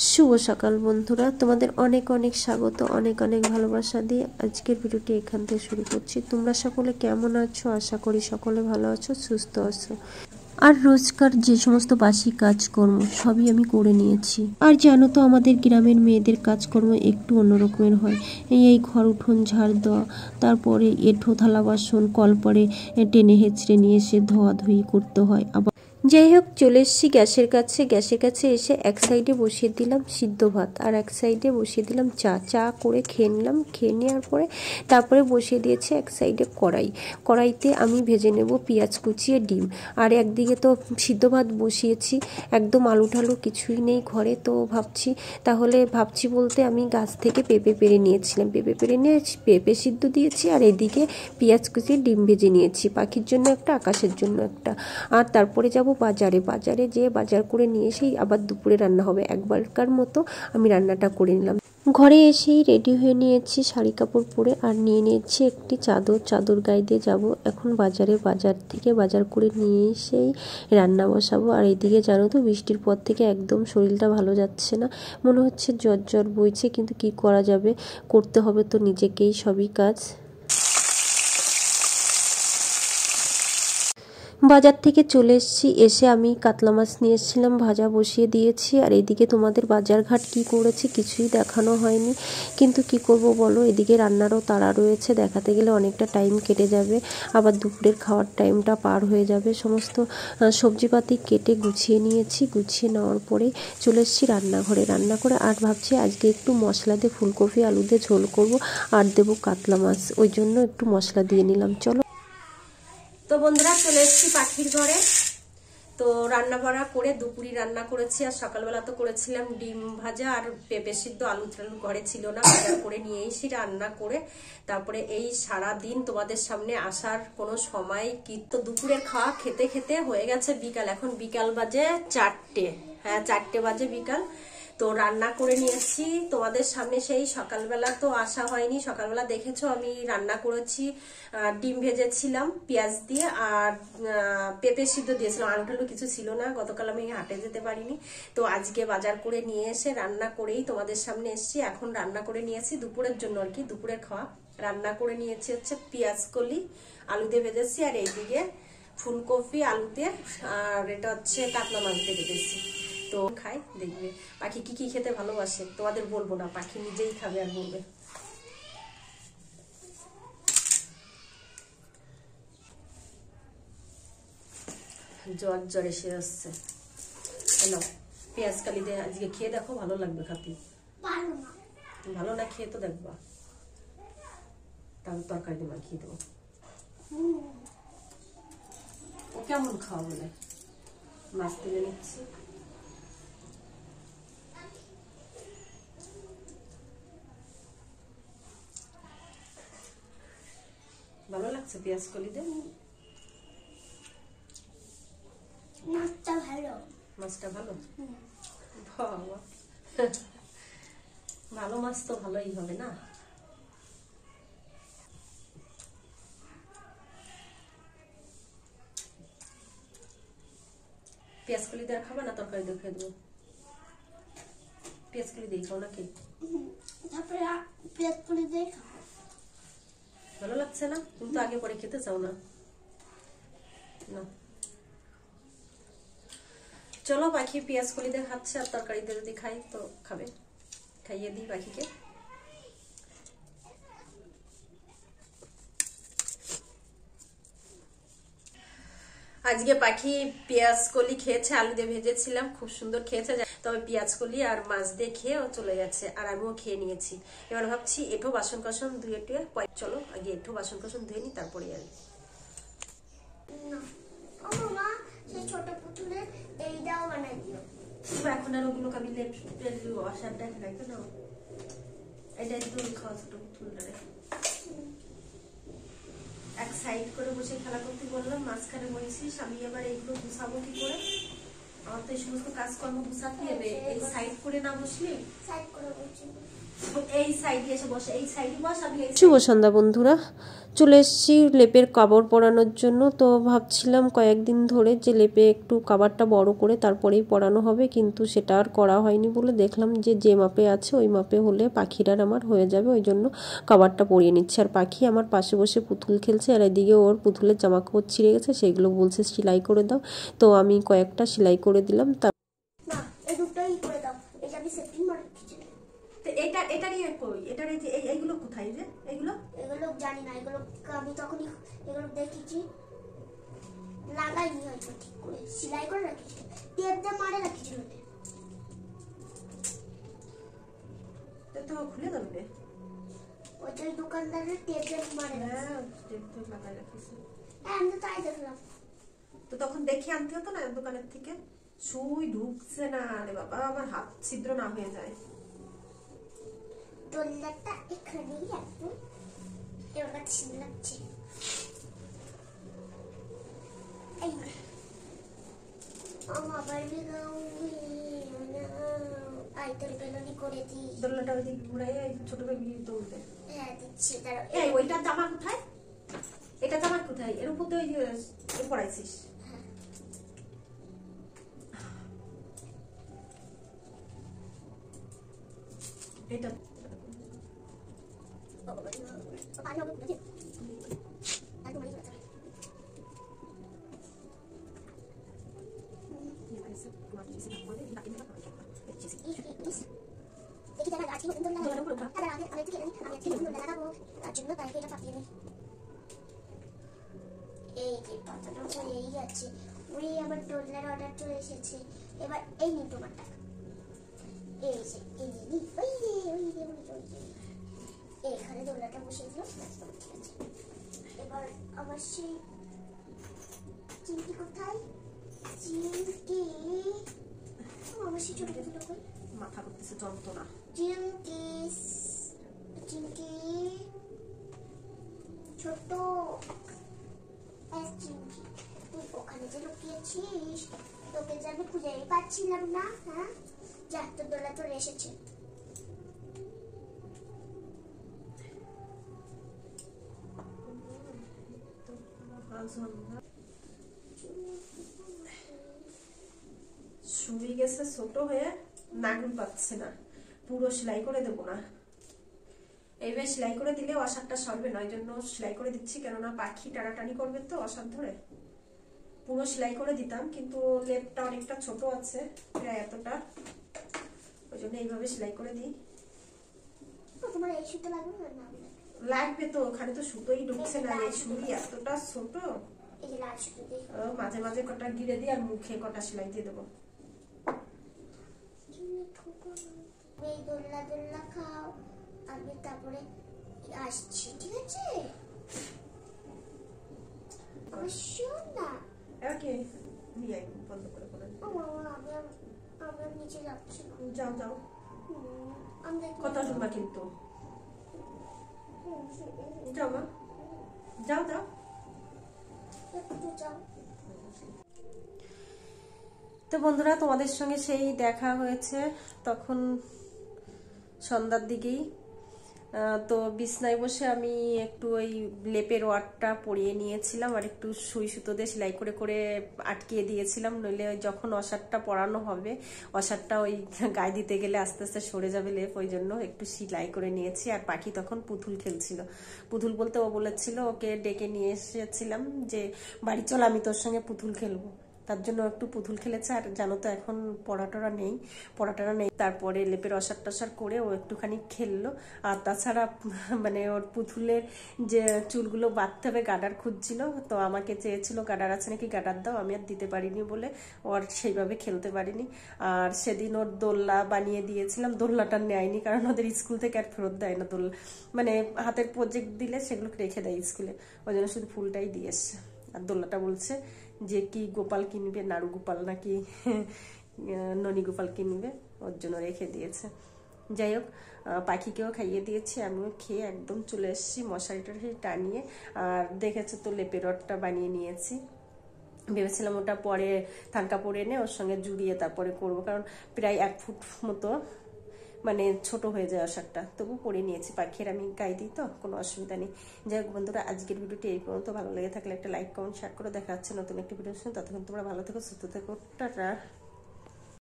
শুভ সকাল বন্ধুরা, তোমাদের অনেক অনেক স্বাগত, অনেক অনেক ভালোবাসা দিয়ে আজকের ভিডিওটি এখান থেকে শুরু করছি। তোমরা সকলে কেমন আছো? আশা করি সকলে ভালো আছো, সুস্থ আছো। আর রোজকার যে সমস্ত বাসি কাজকর্ম সবই আমি করে নিয়েছি। আর জানো তো আমাদের গ্রামের মেয়েদের কাজকর্ম একটু অন্যরকমের হয়। এই ঘর উঠোন ঝাড় দেওয়া, তারপরে এঁঠো থালা বাসন কলপারে টেনে হেঁচড়ে নিয়ে এসে ধোয়াধুয়ি করতে হয়। আবার যাই হোক, চলে এসেছি গ্যাসের কাছে এসে এক সাইডে বসিয়ে দিলাম সিদ্ধ ভাত আর এক সাইডে বসিয়ে দিলাম চা করে খেয়ে নিলাম। খেয়ে নেওয়ার পরে তারপরে বসিয়ে দিয়েছি এক সাইডে কড়াইতে আমি ভেজে নেব পেঁয়াজ কুচিয়ে ডিম। আর একদিকে তো সিদ্ধ ভাত বসিয়েছি, একদম আলু ঠালু কিছুই নেই ঘরে। তো ভাবছি বলতে আমি গাছ থেকে পেঁপে পেড়ে নিয়েছিলাম, পেঁপে নিয়ে পেঁপে সিদ্ধ দিয়েছি। আর এদিকে পেঁয়াজ কুচিয়ে ডিম ভেজে নিয়েছি, পাখির জন্য একটা, আকাশের জন্য একটা। আর তারপরে যাব বাজারে যেয়ে বাজার করে নিয়ে এসেই আবার দুপুরে রান্না হবে। একবারকার মতো আমি রান্নাটা করে নিলাম। ঘরে এসেই রেডি হয়ে নিয়েছি শাড়ি কাপড় পরে, আর নিয়ে নিয়েছি একটি চাদর গায়ে দিয়ে যাব এখন বাজার থেকে বাজার করে নিয়ে এসেই রান্না বসাবো। আর এইদিকে জানো তো বৃষ্টির পর থেকে একদম শরীরটা ভালো যাচ্ছে না, মনে হচ্ছে জ্বর বইছে, কিন্তু কি করা যাবে, করতে হবে তো নিজেকেই সবই কাজ। বাজার থেকে চলে এসে আমি কাতলা মাছ নিয়ে এসেছিলাম, ভাজা বসিয়ে দিয়েছি। আর এদিকে তোমাদের বাজারঘাট কি করেছি কিছুই দেখানো হয়নি, কিন্তু কি করব বলো, এদিকে রান্নারও তাড়া রয়েছে, দেখাতে গেলে অনেকটা টাইম কেটে যাবে, আবার দুপুরের খাওয়ার টাইমটা পার হয়ে যাবে। সমস্ত সবজিপাতি কেটে গুছিয়ে নিয়েছি, গুছিয়ে নেওয়ার পরেই চলে এসেছি রান্নাঘরে। রান্না করে আর ভাবছি আজকে একটু মশলা দিয়ে ফুলকপি আলু দিয়ে ঝোল করব, আর দেবো কাতলা মাছ, ওই জন্য একটু মশলা দিয়ে নিলাম। চলো তো বন্ধুরা, চলে এসেছি পাখির ঘরে। তো রান্না বাড়া করে দুপুরি রান্না করেছি, আর সকালবেলা তো করেছিলাম ডিম ভাজা আর পেঁপে সিদ্ধ। আলু ঘরে ছিল না, বাজার করে নিয়ে এসে রান্না করে তারপরে এই সারা দিন তোমাদের সামনে আসার কোনো সময় কি। তো দুপুরের খাওয়া খেতে খেতে হয়ে গেছে বিকাল, এখন বিকাল বাজে 4টে, হ্যাঁ 4টে বাজে বিকাল। তো রান্না করে নিয়েছি তোমাদের সামনে। সেই সকালবেলা তো আসা হয়নি, সকালবেলা দেখেছো আমি রান্না করেছি, ডিম ভেজেছিলাম পেঁয়াজ দিয়ে, আর পেঁপে সিদ্ধ দিয়েছিলাম। আলু টালু কিছু ছিল না, গতকাল আমি হাটে যেতে পারিনি, তো আজকে বাজার করে নিয়ে এসে রান্না করেই তোমাদের সামনে এসেছি। এখন রান্না করে নিয়েছি দুপুরের জন্য, আর কি দুপুরের খাওয়া রান্না করে নিয়েছি হচ্ছে পেঁয়াজ কলি আলু দিয়ে ভেজেছি, আর এইদিকে ফুলকপি আলু দিয়ে, আর এটা হচ্ছে কাতলা মাছ দিয়ে ভেজেছি। তো খাই, দেখবে পাখি কি কি খেতে ভালোবাসে, তোমাদের বলবো না, পাখি নিজেই খাবে আর বলবে। জ্বর এসে যাচ্ছে। হ্যালো, পেঁয়াজ কালি দিয়ে আজকে খেয়ে দেখো, ভালো লাগবে খাতে। ভালো না খেয়ে তো দেখবা, তাহলে তরকারি দিয়ে মাখিয়ে দেবো। ও কেমন খাওয়া বলে মাছ তুলে নিচ্ছি। ভালো লাগছে পেঁয়াজ কলি দিয়ে? মাছটা ভালো বাবা, ভালো মাছ তো ভালোই হবে না। পেঁয়াজ কলি দিয়ে খাবা না তরকারি দিয়ে খেয়ে দেবো? পেঁয়াজ কলি দিয়ে খাও নাকি? তারপরে পেঁয়াজ কলি দিয়ে খাও। ভালো লাগছে না? তুমি তো আগে পরে খেতে চাও না। চলো, পাখি পেঁয়াজ কলি দিয়ে খাচ্ছে, আর তরকারিতে যদি খাই তো খাবে, খাইয়ে দিই পাখিকে। আজকে পাখি পেঁয়াজ কলি খেয়েছে, আলু দিয়ে ভেজেছিলাম, খুব সুন্দর খেয়েছে। তবে পেঁয়াজ কলি আর মাছ দিয়ে খেয়ে ও চলে গেছে, আর আমিও খেয়ে নিয়েছি। এবার ভাবছি এঁঠো বাসন কাসন ধুয়ে টুয়ে, চলো আগে এঁঠো বাসন কাসন ধুয়ে নি, তারপরে আর এখন আর ওগুলো কাবি ওয়াশারটা রাখবে না, এটাই তো খাওয়া ছোট পুতুলটা এক সাইড করে বসে খেলা করতে বললাম, মাঝখানে বসেছিস, আমি এবার এইগুলো গুছাবো কি করে? আমার তো এই সমস্ত কাজকর্ম গুছাতে হবে, এই সাইড করে না বসলে। এই সাইডে এসে বসে, এই সাইডে বস, আমি শুভ সন্ধ্যা বন্ধুরা, চলে এসেছি লেপের কাপড় পরানোর জন্য। তো ভাবছিলাম কয়েকদিন ধরে যে লেপে একটু কাভারটা বড় করে তারপরেই পরানো হবে, কিন্তু সেটা আর করা হয়নি বলে দেখলাম যে মাপে আছে ওই মাপে হলে পাখিরার আমার হয়ে যাবে, ওই জন্য কাভারটা পরিয়ে নিচ্ছে। আর পাখি আমার পাশে বসে পুতুল খেলছে, আর এদিকে ওর পুতুলের জামা কাপড় ছিঁড়ে গেছে, সেগুলো বলছে সেলাই করে দাও। তো আমি কয়েকটা সেলাই করে দিলাম। এটা নিয়ে কই, এটার এই যে এইগুলো কোথায়, যে এইগুলো জানি না, এগুলো আমি তখনই এগুলো দেখেছি, লাগাইনি হয়তো, ঠিক করে সেলাই করে রাখিছি, টেপ দিয়ে মারে রাখিছিল। তো খুলে দাও রে, ওই যে দোকানদারের টেপ দিয়ে মারে। হ্যাঁ টেপ তো লাগাই রাখিছি। হ্যাঁ আমি তো তাই দেখলাম। তো তখন দেখে আনতে হতো না দোকানের থেকে। সুই ঢুকছে না রে বাবা, আমার হাত ছিদ্র না হয়ে যায়। ডোলাটা এখানেই রাখবো, এবার ছিদ্র লাগছে। এই আমার বাড়ি গাউই না, আই তোর বেলনি করে দি। দোলনাটা ওই দিকে ঘুরাই, ছোট বেবি দৌড়তে। হ্যাঁ দিচ্ছি, দাঁড়াও। এই ওইটা জামা কোথায়, এটা জামা কোথায়, এর উপর তো ওই পড়াইছিস। এটা আমার ডোলার অর্ডার চলে এসেছে। এবার এই নিন তোমার টাকা, এই যে এই নিন, ওই রে ওই রে ওই রে, এখানে দোলাটা বসিয়ে দিল। ঠিক আছে, এবার আমার সেই চিমটি কোথায়, চিমটি আমার সেই ছোট ছোট করে মাথা করতেছে যন্ত্রণা। চিমটি চিমটি ছোট চিমটি, তুই ওখানে যে লুকিয়েছিস, তোকে যে আমি খুঁজেই পাচ্ছিলাম না। হ্যাঁ যা, তোর দোলা তোর এসেছে। শুয়ে গেছে ছোট হয়ে, নাগুল পাচ্ছে না, পুরো সেলাই করে দেবো না। এইভাবে সেলাই করে দিলে অসারটা সরবে না, ওই জন্য সেলাই করে দিচ্ছি, কেননা পাখি টানাটানি করবে তো অসার ধরে। পুরো সেলাই করে দিতাম, কিন্তু লেপটা অনেকটা ছোট আছে, প্রায় এতটা, ওই জন্য এইভাবে সেলাই করে দিই। তোমার এই সুতো লাগবে না? লাগবে তো, ওখানে তো সুতোই ঢুকছে না, এই সুই এতটা ছোট। এই যে লাল সুতো দিয়ে মাঝে মাঝে কটা গিরে দিই, আর মুখে কটা সেলাই দিয়ে দেবো। এই দোল্লা দোল্লা খাও, আমি তারপরে আসছি, ঠিক আছে? না ওকে, নিয়ে বন্ধ করে করে আমরা নিচে যাচ্ছি। যাও যাও, কথা শুনবা কিন্তু। যাও মা, যাও যাও। তো বন্ধুরা, তোমাদের সঙ্গে সেই দেখা হয়েছে তখন সন্ধ্যার দিকেই। তো বিছনায় বসে আমি একটু ওই লেপের ওয়ারটা পরিয়ে নিয়েছিলাম, আর একটু সুই সুতো দিয়ে সেলাই করে করে আটকিয়ে দিয়েছিলাম, নইলে যখন অসারটা পরানো হবে, অসারটা ওই গায়ে দিতে গেলে আস্তে আস্তে সরে যাবে লেপ, ওই জন্য একটু সেলাই করে নিয়েছি। আর পাখি তখন পুতুল খেলছিল, পুতুল বলতে ও বলেছিল, ওকে ডেকে নিয়ে এসেছিলাম যে বাড়ি চল, আমি তোর সঙ্গে পুতুল খেলবো, তার জন্য একটু পুতুল খেলেছে। আর জানো তো এখন পড়াটরা নেই, তারপরে লেপের অসার টসার করে ও একটুখানি খেললো। আর তাছাড়া মানে ওর পুতুলের যে চুলগুলো বাঁধতে হবে, গার্ডার খুঁজছিল, তো আমাকে চেয়েছিল গার্ডার আছে নাকি গার্ডার দাও, আমি আর দিতে পারিনি বলে ওর সেইভাবে খেলতে পারিনি। আর সেদিন ওর দোলনা বানিয়ে দিয়েছিলাম, দোলনাটা নেয়নি, কারণ ওদের স্কুল থেকে আর ফেরত দেয় না দোলনা, মানে হাতের প্রজেক্ট দিলে সেগুলো রেখে দেয় স্কুলে, ওই জন্য শুধু ফুলটাই দিয়ে এসছে। আর দোলনাটা বলছে যে কি গোপাল কিনবে, নাড়ু গোপাল নাকি ননী গোপাল কিনবে, ওর জন্য রেখে দিয়েছে। যাই হোক, পাখিকেও খাইয়ে দিয়েছি, আমিও খেয়ে একদম চলে এসেছি মশারিটা টানিয়ে। আর দেখেছো তো লেপের রডটা বানিয়ে নিয়েছি, ভেবেছিলাম ওটা পরে থান কাপড় এনে ওর সঙ্গে জুড়িয়ে তারপরে করবো, কারণ প্রায় 1 ফুট মতো মানে ছোট হয়ে যায় শাকটা, তবু পরে নিয়েছি, পাখির আমি গায়ে দিই তো, কোনো অসুবিধা নেই। যাই হোক বন্ধুরা, আজকের ভিডিওটি এই পর্যন্ত। ভালো লেগে থাকলে একটা লাইক কমেন্ট শেয়ার করে দেখা হচ্ছে নতুন একটি ভিডিওর সঙ্গে। ততক্ষণ তোমরা ভালো থেকো, সুস্থ থেকো, টাটা।